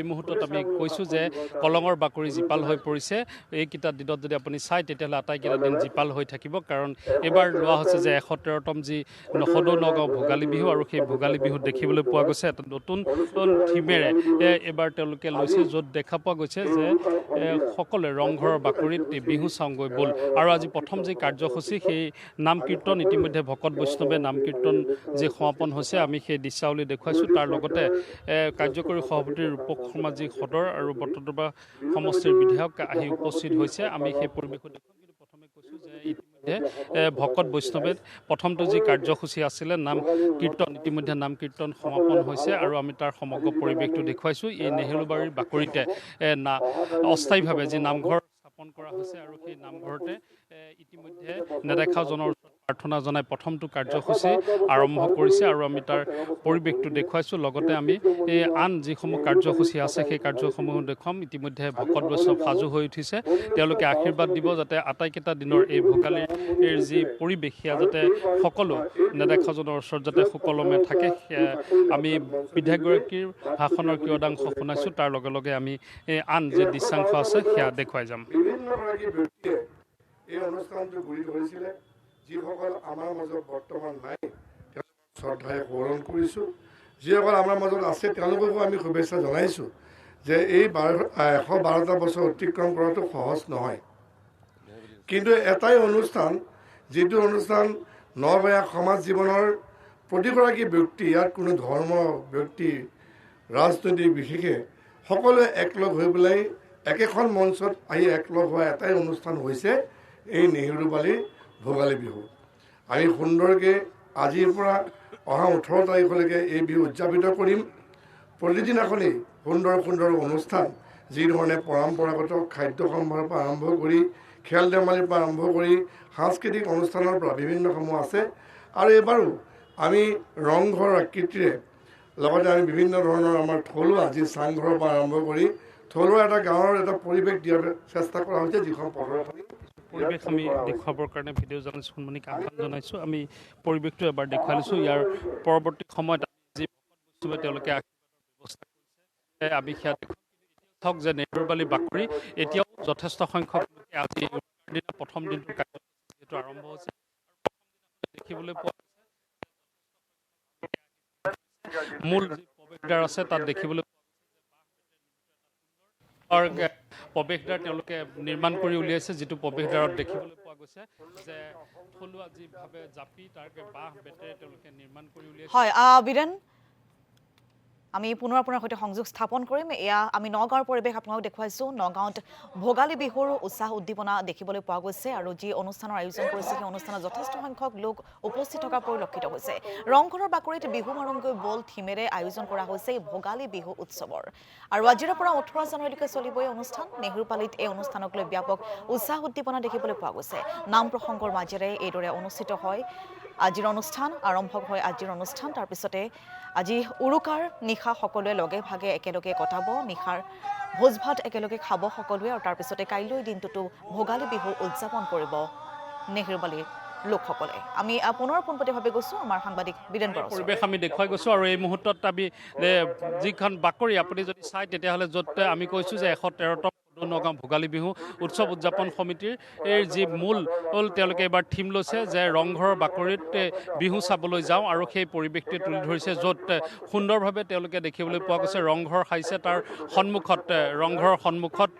এই মুহূৰ্তত আমি কৈছোঁ যে কলঙৰ বাকৰি জীপাল হৈ পৰিছে। এইকেইটা দিনত যদি আপুনি চায় তেতিয়াহ'লে আটাইকেইটা দিন জীপাল হৈ থাকিব, কাৰণ এইবাৰ লোৱা হৈছে যে ১১৩তম যি সদৌ নগাঁও ভোগালী বিহু, আৰু সেই ভোগালী বিহুত দেখিবলৈ পোৱা গৈছে এটা নতুন থিমেৰে এইবাৰ তেওঁলোকে লৈছে, য'ত দেখা পোৱা গৈছে যে সকলোৱে ৰংঘৰৰ বাকৰিত বিহু চাওঁগৈ ব'ল। আৰু আজি প্ৰথম যি কাৰ্যসূচী সেই নাম কীৰ্তন, ইতিমধ্যে ভকত বৈষ্ণৱে নাম কীৰ্তন যি সমাপন হৈছে, আমি সেই দৃশ্যাৱলী দেখুৱাইছোঁ। তাৰ লগতে কাৰ্যকৰী সভাপতি ৰূপক শৰ্মা যি সদৰ আৰু বটদ্ৰৱা সমষ্টিৰ বিধায়ক আহি উপস্থিত হৈছে। আমি সেই পৰিৱেশত দেখুৱাম, কিন্তু প্ৰথমে কৈছোঁ যে ইতিমধ্যে ভকত বৈষ্ণৱে প্ৰথমটো যি কাৰ্যসূচী আছিলে নাম কীৰ্তন, ইতিমধ্যে নাম কীৰ্তন সমাপন হৈছে আৰু আমি তাৰ সমগ্ৰ পৰিৱেশটো দেখুৱাইছোঁ। এই নেহেৰুবাৰীৰ বাকৰিতে অস্থায়ীভাৱে যি নামঘৰ স্থাপন কৰা হৈছে, আৰু সেই নামঘৰতে ইতিমধ্যে নেদেখাজনৰ প্ৰাৰ্থনা জনাই প্ৰথমটো কাৰ্যসূচী আৰম্ভ কৰিছে, আৰু আমি তাৰ পৰিৱেশটো দেখুৱাইছোঁ। লগতে আমি এই আন যিসমূহ কাৰ্যসূচী আছে সেই কাৰ্যসমূহ দেখুৱাম। ইতিমধ্যে ভকত বৈষ্ণৱ সাজু হৈ উঠিছে, তেওঁলোকে আশীৰ্বাদ দিব যাতে আটাইকেইটা দিনৰ এই ভোগালীৰ যি পৰিৱেশ সেয়া যাতে সকলো নেদেখাজনৰ ওচৰত যাতে সুকলমে থাকে। আমি বিধায়কগৰাকীৰ ভাষণৰ কিয়দাংশ শুনাইছোঁ, তাৰ লগে লগে আমি আন যি দৃশ্যাংশ আছে সেয়া দেখুৱাই যাম। এই অনুষ্ঠানটো ঘূৰি ধৰিছিলে, যিসকল আমাৰ মাজত বৰ্তমান নাই তেওঁলোকক শ্ৰদ্ধাৰে সোঁৱৰণ কৰিছোঁ। যিসকল আমাৰ মাজত আছে তেওঁলোককো আমি শুভেচ্ছা জনাইছোঁ যে এই ১১২টা বছৰ অতিক্ৰম কৰাটো সহজ নহয়। কিন্তু এটাই অনুষ্ঠান, যিটো অনুষ্ঠান নগঞা সমাজ জীৱনৰ প্ৰতিগৰাকী ব্যক্তি, ইয়াত কোনো ধৰ্ম ব্যক্তি ৰাজনৈতিক বিশেষে সকলোৱে একলগ হৈ পেলাই একেখন মঞ্চত আহি একলগ হোৱা এটাই অনুষ্ঠান হৈছে এই নেহেৰুবালিৰ ভোগালী বিহু। আমি সুন্দৰকৈ আজিৰ পৰা অহা ১৮ তাৰিখলৈকে এই বিহু উদযাপিত কৰিম। প্ৰতিদিনাখনেই সুন্দৰ সুন্দৰ অনুষ্ঠান, যিধৰণে পৰম্পৰাগত খাদ্য সম্ভাৰৰ পৰা আৰম্ভ কৰি খেল ধেমালিৰ পৰা আৰম্ভ কৰি সাংস্কৃতিক অনুষ্ঠানৰ পৰা বিভিন্নসমূহ আছে। আৰু এইবাৰো আমি ৰংঘৰ আকৃতিৰে লগতে আমি বিভিন্ন ধৰণৰ আমাৰ থলুৱা যি চাংঘৰৰ পৰা আৰম্ভ কৰি থলুৱা এটা গাঁৱৰ এটা পৰিৱেশ দিয়াৰ চেষ্টা কৰা হৈছে, যিখন পৰিৱেশ আমি দেখুৱাবৰ কাৰণে ভিডিঅ' জাৰ্নেলিষ্ট সোণমণিক আহ্বান জনাইছোঁ। আমি পৰিৱেশটো এবাৰ দেখুৱাই লৈছোঁ। ইয়াৰ পৰৱৰ্তী সময়ত যি ভকত তেওঁলোকে ব্যৱস্থা কৰিছে আমি সেয়া দেখুৱাম যে নেহেৰুবালি বাকৰি এতিয়াও যথেষ্ট সংখ্যক লোকে আজি দিনা প্ৰথম দিনটো কাৰ্যসূচী যিহেতু আৰম্ভ হৈছে, দেখিবলৈ পোৱা মূল যি প্ৰৱেশদ্বাৰ আছে তাত দেখিবলৈ প্ৰৱেশদ্বাৰ তেওঁলোকে নিৰ্মাণ কৰি উলিয়াইছে, যিটো প্ৰৱেশদ্বাৰত দেখিবলৈ পোৱা গৈছে যে থলুৱা যিভাৱে জাপি তাৰ বাঁহ বেতেৰে তেওঁলোকে নিৰ্মাণ কৰি উলিয়াইছে। হয় বীৰেন, আমি পুনৰ আপোনাৰ সৈতে সংযোগ স্থাপন কৰিম। এয়া আমি নগাঁৱৰ পৰিৱেশ আপোনালোক দেখুৱাইছোঁ। নগাঁৱত ভোগালী বিহুৰ উৎসাহ উদ্দীপনা দেখিবলৈ পোৱা গৈছে, আৰু যি অনুষ্ঠানৰ আয়োজন কৰিছে সেই অনুষ্ঠানত যথেষ্ট সংখ্যক লোক উপস্থিত থকা পৰিলক্ষিত হৈছে। ৰংঘৰৰ বাকৰিত বিহু মাৰংগৈ বল থিমেৰে আয়োজন কৰা হৈছে এই ভোগালী বিহু উৎসৱৰ, আৰু আজিৰ পৰা ১৮ জানুৱাৰীলৈকে চলিব এই অনুষ্ঠান। নেহেৰুপালিত এই অনুষ্ঠানক লৈ ব্যাপক উৎসাহ উদ্দীপনা দেখিবলৈ পোৱা গৈছে। নাম প্ৰসংগৰ মাজেৰে এইদৰে অনুষ্ঠিত হয় আজিৰ অনুষ্ঠান, আৰম্ভ হয় আজিৰ অনুষ্ঠান। তাৰপিছতে আজি উৰুকাৰ নিশা সকলোৱে লগে ভাগে একেলগে কটাব, নিশাৰ ভোজ ভাত একেলগে খাব সকলোৱে, আৰু তাৰপিছতে কাইলৈ দিনটোতো ভোগালী বিহু উদযাপন কৰিব নেহেৰুবালিৰ লোকসকলে। আমি পুনৰ পোনপটীয়াভাৱে গৈছোঁ আমাৰ সাংবাদিক বীৰেন বৰা। পৰিৱেশ আমি দেখুৱাই গৈছোঁ, আৰু এই মুহূৰ্তত আমি যিখন বাকৰি আপুনি যদি চায় তেতিয়াহ'লে য'ত আমি কৈছোঁ যে ১১৩তম নগাঁও ভোগালী বিহু উৎসৱ উদযাপন সমিতিৰ যি মূল তেওঁলোকে এইবাৰ থিম লৈছে যে ৰংঘৰৰ বাকৰিত বিহু চাবলৈ যাওঁ, আৰু সেই পৰিৱেশটোৱে তুলি ধৰিছে, য'ত সুন্দৰভাৱে তেওঁলোকে দেখিবলৈ পোৱা গৈছে ৰংঘৰ সাজিছে। তাৰ সন্মুখত ৰংঘৰৰ সন্মুখত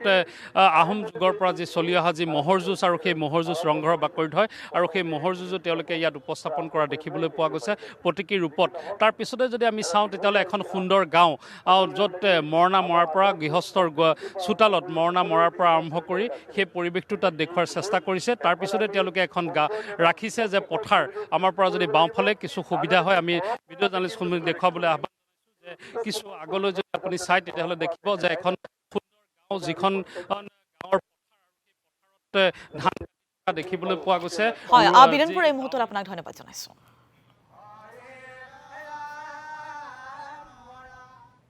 আহোম যুগৰ পৰা যি চলি অহা যি ম'হৰ যুঁজ, আৰু সেই ম'হৰ যুঁজ ৰংঘৰৰ বাকৰিত হয়, আৰু সেই ম'হৰ যুঁজো তেওঁলোকে ইয়াত উপস্থাপন কৰা দেখিবলৈ পোৱা গৈছে প্ৰতীকী ৰূপত। তাৰ পিছতে যদি আমি চাওঁ তেতিয়াহ'লে এখন সুন্দৰ গাঁও, য'ত মৰণা মৰাৰ পৰা গৃহস্থৰ চোতালত মৰণা মৰাৰ পৰা আৰম্ভ কৰি সেই পৰিৱেশটো তাত দেখুওৱাৰ চেষ্টা কৰিছে। তাৰপিছতে তেওঁলোকে এখন ৰাখিছে যে পথাৰ আমাৰ পৰা যদি বাওঁফালে কিছু সুবিধা হয়, আমি ভিডিঅ' জাৰ্নেলিষ্ট সোণমণিক দেখুৱাবলৈ আহ্বান জনাইছোঁ যে কিছু আগলৈ যদি আপুনি চায় তেতিয়াহ'লে দেখিব যে এখন সুন্দৰ গাঁও, যিখন গাঁৱৰ পথাৰত ধান দেখিবলৈ পোৱা গৈছে। হয় বীৰেনপুৰ, এই মুহূৰ্তত আপোনাক ধন্যবাদ জনাইছোঁ।